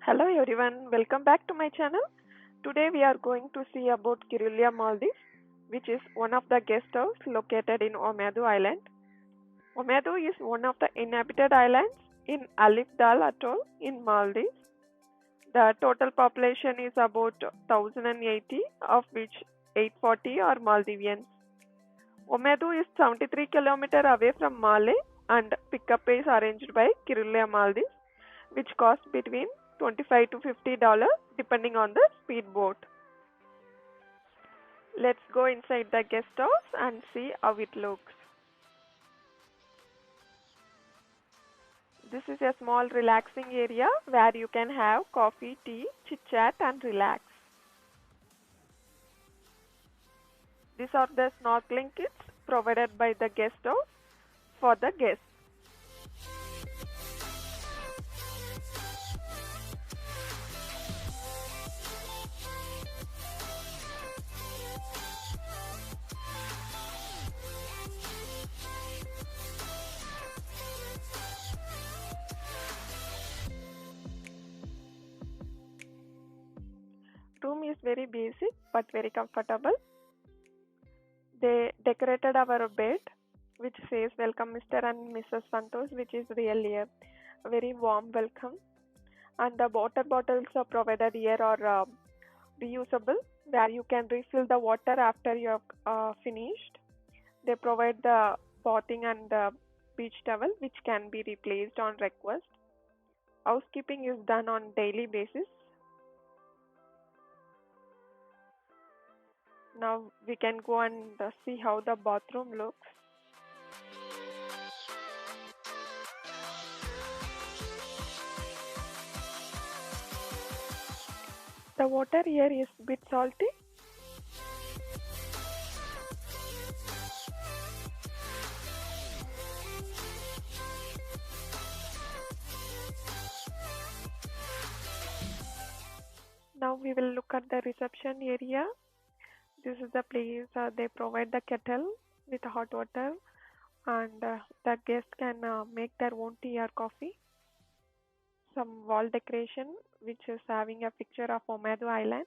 Hello everyone, welcome back to my channel. Today we are going to see about Kirulia Maldives, which is one of the guest house located in Omedu Island. Omedu is one of the inhabited islands in Alif Dal Atoll in Maldives. The total population is about 1080, of which 840 are Maldivians. Omedu is 73 km away from Malé and pickup is arranged by Kirulia Maldives, which costs between $25 to $50 depending on the speedboat. Let's go inside the guest house and see how it looks. This is a small relaxing area where you can have coffee, tea, chit chat and relax. These are the snorkeling kits provided by the guest house for the guests. Room is very basic but very comfortable. They decorated our bed which says welcome Mr. and Mrs. Santosh, which is really a very warm welcome. And the water bottles are provided here are reusable, where you can refill the water after you have finished. They provide the bathing and the beach towel which can be replaced on request. Housekeeping is done on daily basis. Now we can go and see how the bathroom looks. The water here is a bit salty. Now we will look at the reception area. This is the place they provide the kettle with hot water and the guests can make their own tea or coffee. Some wall decoration which is having a picture of Omedu Island.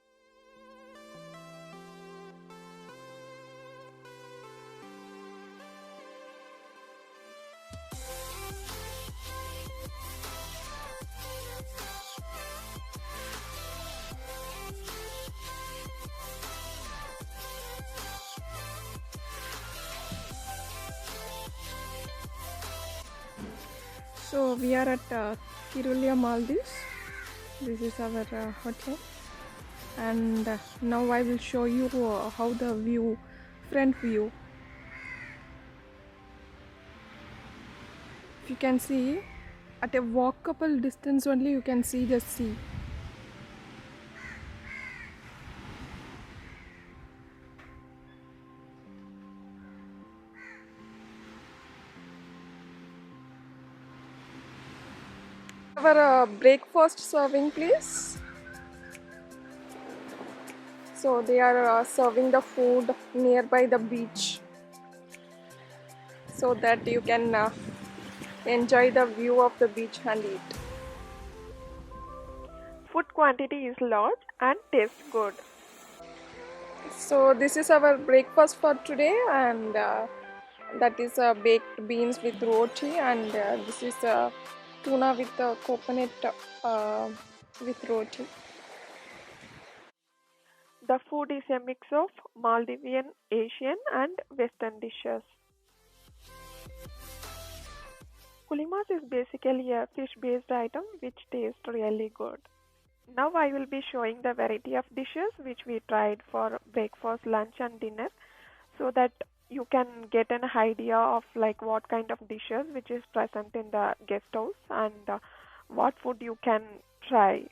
So we are at Kirulia Maldives. This is our hotel, and now I will show you how the view, front view. If you can see, at a walkable distance only you can see the sea. Our breakfast serving place. So they are serving the food nearby the beach, so that you can enjoy the view of the beach and eat. Food quantity is large and tastes good. So this is our breakfast for today, and that is baked beans with roti, and this is tuna with coconut with roti. The food is a mix of Maldivian, Asian and Western dishes. Kulimas is basically a fish-based item which tastes really good. Now I will be showing the variety of dishes which we tried for breakfast, lunch and dinner, so that you can get an idea of like what kind of dishes which is present in the guest house and what food you can try.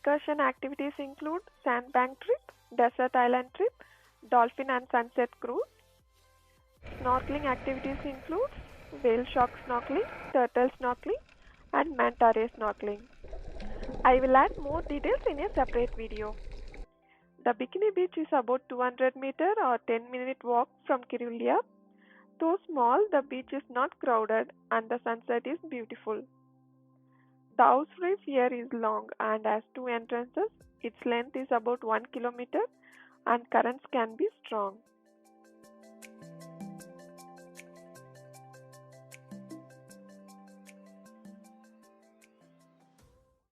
excursion activities include sandbank trip, desert island trip, dolphin and sunset cruise. Snorkeling activities include whale shark snorkeling, turtle snorkeling, and manta ray snorkeling. I will add more details in a separate video. The Bikini Beach is about 200-meter or 10-minute walk from Kirulya. Though small, the beach is not crowded and the sunset is beautiful. The House Reef here is long and has two entrances. Its length is about 1 kilometer and currents can be strong.